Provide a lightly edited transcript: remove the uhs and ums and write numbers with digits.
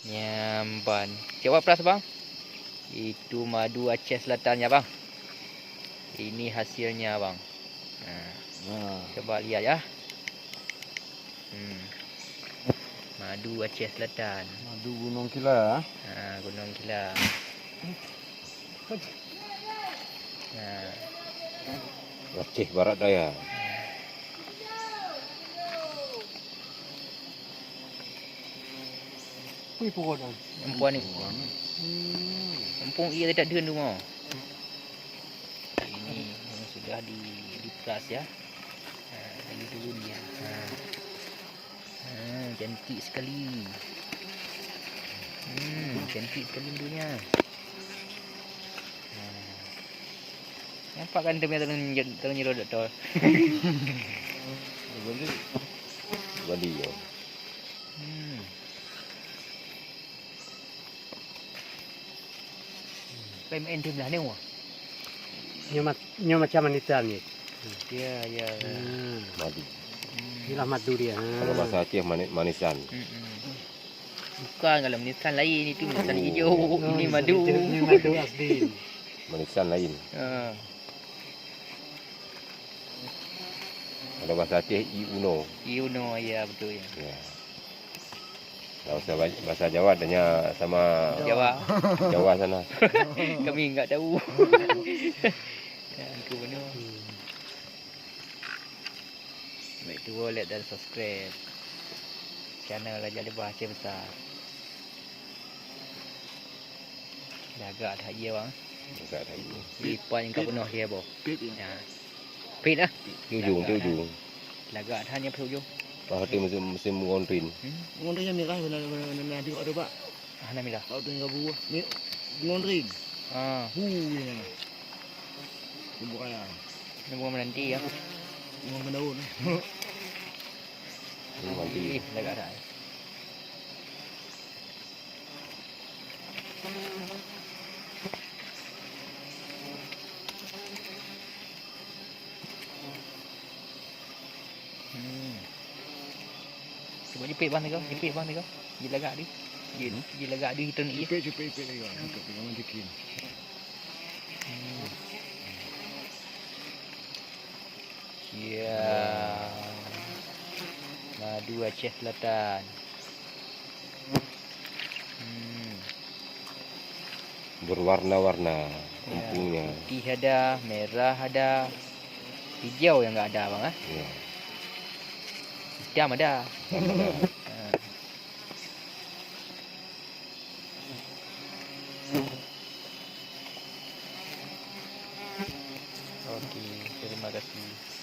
Nyamban. Jawab pras bang. Itu madu Aceh Selatannya bang. Ini hasilnya bang. Coba lihat ya. Madu Aceh Selatan. Madu Gunung Kila. Gunung Kila. Aceh Barat Daya. Wih pokok dah. Empuan ni. Empung ia tidak dun rumah. Ini yang sudah diperas ya. Lagi dulu dia. Cantik sekali. Cantik sekali dunia. Nampak kan dia punya telur nyeruduk tu. Bali ya. Kau main dia belah ni wah. Nyo macam manisan ni. Ya. Madu. Inilah madu dia. Kalau bahasa Aceh manisan. Bukan kalau manisan lain itu manisan hijau. Ini madu. Ini madu asli. Manisan lain. Kalau bahasa Aceh Iuno. Iuno ya betul ya. Ya. Kalau bahasa Jawa adanya sama Jawa sana. Kami enggak tahu. Aku benar. Baik tu like dan subscribe channel Raja Lebah Aceh Besar. Jaga dah ia bang. Jaga dah ini. Lipat yang kau penuh dia boh. Pit ya. Pit lah. Di ujung. Lagak dah hanya ujung. Pahati musim ngonrin. Ngonrin yang merah benar dia ada pak. Alhamdulillah. Kau tengok buah. Ni ngonrin. Ni. Bukan ya. Ni bunga menanti ya. Bunga daun. Nanti Lagak dah. Cuba jepit bang tengok, jepit bang tengok. Dia lagak dia. Dia lagak dia hitam ni. Cepet lagi. Jangan dikin. Ya. Madu Aceh Selatan. berwarna-warna empungnya. Putih ada, merah ada, hijau yang enggak ada bang Ya. Hitam ada. Okey, terima kasih.